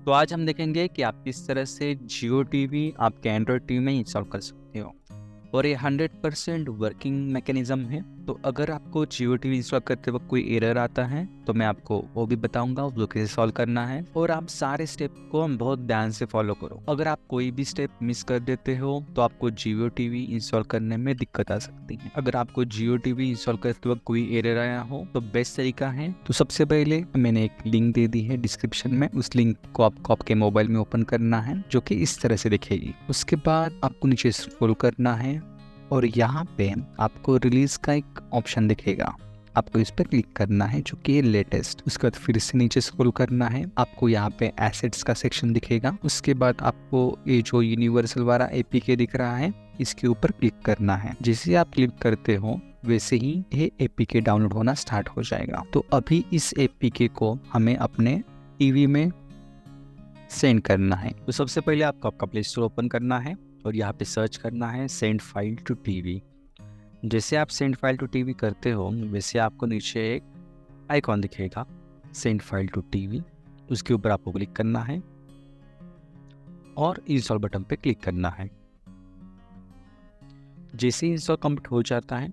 तो आज हम देखेंगे कि आप किस तरह से जियो टीवी आपके एंड्रॉयड टीवी में इंस्टॉल कर सकते हो और ये 100% वर्किंग मैकेनिज्म है। तो अगर आपको जियो टीवी इंस्टॉल करते वक्त कोई एरर आता है तो मैं आपको वो भी बताऊंगा वो कैसे सॉल्व करना है, और आप सारे स्टेप को हम बहुत ध्यान से फॉलो करो। अगर आप कोई भी स्टेप मिस कर देते हो तो आपको जियो टीवी इंस्टॉल करने में दिक्कत आ सकती है। अगर आपको जियो टीवी इंस्टॉल करते वक्त कोई एरर आया हो तो बेस्ट तरीका है, तो सबसे पहले मैंने एक लिंक दे दी है डिस्क्रिप्शन में, उस लिंक को आपको आपके मोबाइल में ओपन करना है जो कि इस तरह से दिखेगी। उसके बाद आपको नीचे स्क्रॉल करना है और यहाँ पे आपको रिलीज का एक ऑप्शन दिखेगा, आपको इस पर क्लिक करना है जो कि है लेटेस्ट। उसके बाद फिर से नीचे स्क्रॉल करना है, आपको यहाँ पे एसेट्स का सेक्शन दिखेगा। उसके बाद आपको ये जो यूनिवर्सल वाला एपीके दिख रहा है इसके ऊपर क्लिक करना है। जैसे आप क्लिक करते हो वैसे ही ये एपीके डाउनलोड होना स्टार्ट हो जाएगा। तो अभी इस एपीके को हमें अपने टीवी में सेंड करना है। तो सबसे पहले आपको आपका प्ले स्टोर ओपन करना है और यहाँ पे सर्च करना है सेंड फाइल टू टीवी। जैसे आप सेंड फाइल टू टीवी करते हो वैसे आपको नीचे एक आइकॉन दिखेगा सेंड फाइल टू टीवी, उसके ऊपर आपको क्लिक करना है और इंस्टॉल बटन पे क्लिक करना है। जैसे ही इंस्टॉल कंप्लीट हो जाता है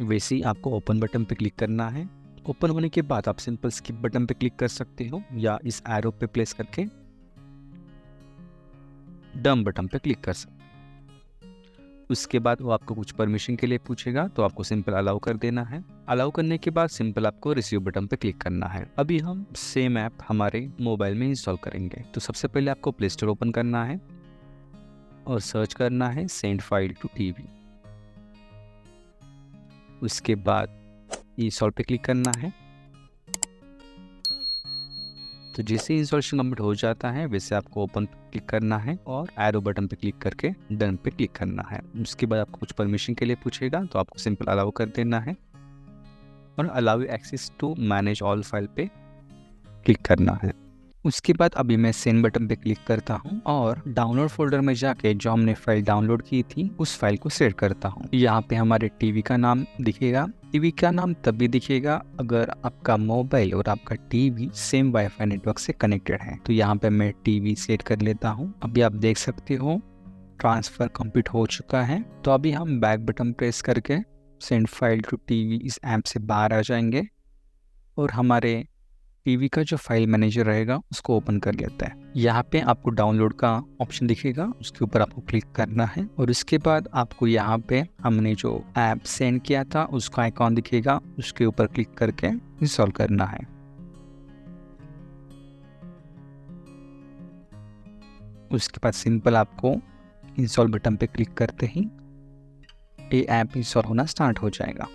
वैसे ही आपको ओपन बटन पे क्लिक करना है। ओपन होने के बाद आप सिंपल स्किप बटन पे क्लिक कर सकते हो या इस एरो पे प्लेस करके डन बटन पे क्लिक कर सकते हो। उसके बाद वो आपको कुछ परमिशन के लिए पूछेगा तो आपको सिंपल अलाउ कर देना है। अलाउ करने के बाद सिंपल आपको रिसीव बटन पे क्लिक करना है। अभी हम सेम ऐप हमारे मोबाइल में इंस्टॉल करेंगे। तो सबसे पहले आपको प्ले स्टोर ओपन करना है और सर्च करना है सेंड फाइल टू टीवी। उसके बाद इंस्टॉल पे क्लिक करना है। तो जैसे इंस्टॉलेशन कंप्लीट हो जाता है वैसे आपको ओपन पे क्लिक करना है और एरो बटन पे क्लिक करके डन पे क्लिक करना है। उसके बाद आपको कुछ परमिशन के लिए पूछेगा तो आपको सिंपल अलाउ कर देना है और allow access to manage all file पे क्लिक करना है। उसके बाद अभी मैं सेंड बटन पे क्लिक करता हूँ और डाउनलोड फोल्डर में जाके जो हमने फाइल डाउनलोड की थी उस फाइल को सेव करता हूँ। यहाँ पे हमारे टीवी का नाम दिखेगा। टीवी का नाम तभी दिखेगा अगर आपका मोबाइल और आपका टीवी सेम वाईफाई नेटवर्क से कनेक्टेड है। तो यहाँ पे मैं टीवी सेट कर लेता हूँ। अभी आप देख सकते हो ट्रांसफर कंप्लीट हो चुका है। तो अभी हम बैक बटन प्रेस करके सेंड फाइल टू टीवी इस ऐप से बाहर आ जाएंगे और हमारे टीवी का जो फाइल मैनेजर रहेगा उसको ओपन कर लेता है। यहाँ पे आपको डाउनलोड का ऑप्शन दिखेगा, उसके ऊपर आपको क्लिक करना है और उसके बाद आपको यहाँ पे हमने जो ऐप सेंड किया था उसका आइकॉन दिखेगा, उसके ऊपर क्लिक करके इंस्टॉल करना है। उसके बाद सिंपल आपको इंस्टॉल बटन पे क्लिक करते ही ये ऐप इंस्टॉल होना स्टार्ट हो जाएगा।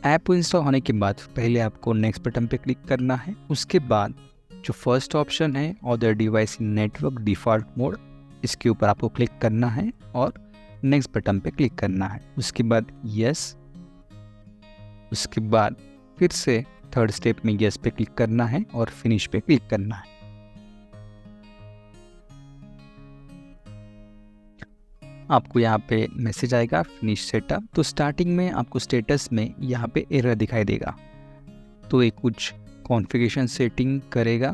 ऐप इंस्टॉल होने के बाद पहले आपको नेक्स्ट बटन पे क्लिक करना है। उसके बाद जो फर्स्ट ऑप्शन है अदर डिवाइस इन नेटवर्क डिफॉल्ट मोड, इसके ऊपर आपको क्लिक करना है और नेक्स्ट बटन पे क्लिक करना है। उसके बाद यस, उसके बाद फिर से थर्ड स्टेप में यस पे क्लिक करना है और फिनिश पे क्लिक करना है। आपको यहाँ पे मैसेज आएगा फिनिश सेटअप। तो स्टार्टिंग में आपको स्टेटस में यहाँ पे एरर दिखाई देगा, तो ये कुछ कॉन्फ़िगरेशन सेटिंग करेगा,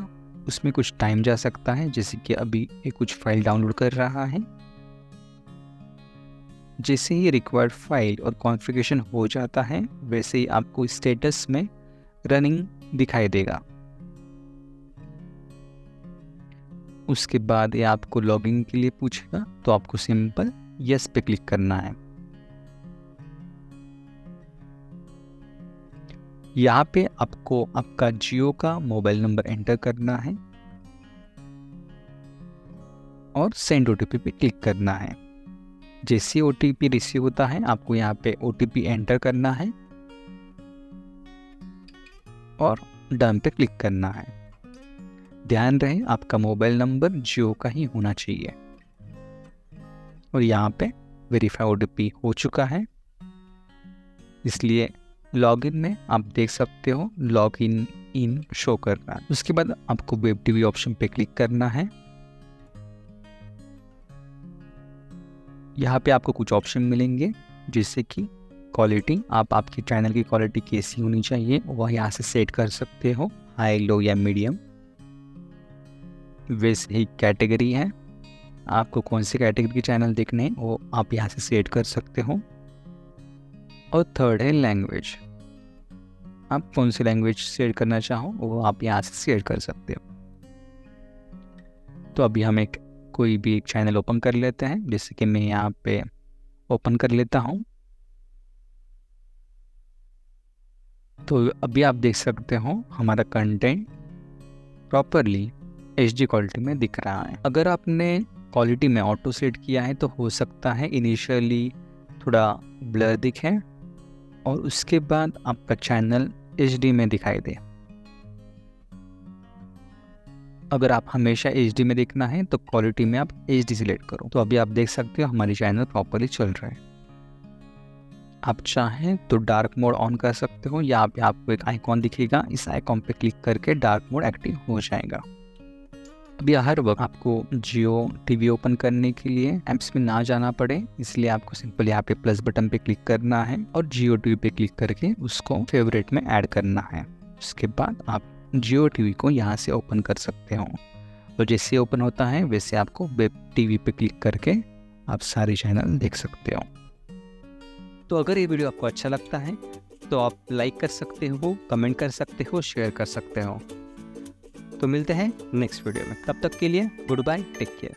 उसमें कुछ टाइम जा सकता है। जैसे कि अभी ये कुछ फाइल डाउनलोड कर रहा है। जैसे ही रिक्वायर्ड फाइल और कॉन्फ़िगरेशन हो जाता है वैसे ही आपको स्टेटस में रनिंग दिखाई देगा। उसके बाद ये आपको लॉगिन के लिए पूछेगा तो आपको सिंपल यस पे क्लिक करना है। यहाँ पे आपको आपका जियो का मोबाइल नंबर एंटर करना है और सेंड ओटीपी पे क्लिक करना है। जैसे ओटीपी रिसीव होता है आपको यहाँ पे ओटीपी एंटर करना है और डन पे क्लिक करना है। ध्यान रहे आपका मोबाइल नंबर जियो का ही होना चाहिए। और यहाँ पे वेरीफाई ओटीपी हो चुका है, इसलिए लॉगिन में आप देख सकते हो लॉगिन इन शो कर रहा है। उसके बाद आपको वेब टीवी ऑप्शन पे क्लिक करना है। यहाँ पे आपको कुछ ऑप्शन मिलेंगे जैसे कि क्वालिटी, आप आपकी चैनल की क्वालिटी कैसी होनी चाहिए वह यहाँ से सेट कर सकते हो, हाई, लो या मीडियम। वैसे ही कैटेगरी है, आपको कौन सी कैटेगरी के चैनल देखने हैं वो आप यहाँ से सेट कर सकते हो। और थर्ड है लैंग्वेज, आप कौन सी लैंग्वेज सेट करना चाहो वो आप यहाँ से सेट कर सकते हो। तो अभी हम कोई भी एक चैनल ओपन कर लेते हैं, जैसे कि मैं यहाँ पे ओपन कर लेता हूँ। तो अभी आप देख सकते हो हमारा कंटेंट प्रॉपरली HD क्वालिटी में दिख रहा है। अगर आपने क्वालिटी में ऑटो सेट किया है तो हो सकता है इनिशियली थोड़ा ब्लर दिखे और उसके बाद आपका चैनल HD में दिखाई दे। अगर आप हमेशा HD में देखना है तो क्वालिटी में आप HD सिलेक्ट करो। तो अभी आप देख सकते हो हमारी चैनल प्रॉपरली चल रहा है। आप चाहें तो डार्क मोड ऑन कर सकते हो, या आपको एक आइकॉन दिखेगा, इस आइकॉन पे क्लिक करके डार्क मोड एक्टिव हो जाएगा। अभी हर वक्त आपको जियो टीवी ओपन करने के लिए ऐप्स में ना जाना पड़े, इसलिए आपको सिंपल यहाँ पे प्लस बटन पे क्लिक करना है और जियो टीवी पे क्लिक करके उसको फेवरेट में ऐड करना है। उसके बाद आप जियो टीवी को यहाँ से ओपन कर सकते हो, और जैसे ओपन होता है वैसे आपको वेब टीवी पे क्लिक करके आप सारे चैनल देख सकते हो। तो अगर ये वीडियो आपको अच्छा लगता है तो आप लाइक कर सकते हो, कमेंट कर सकते हो, शेयर कर सकते हो। तो मिलते हैं नेक्स्ट वीडियो में, तब तक के लिए गुड बाय, टेक केयर।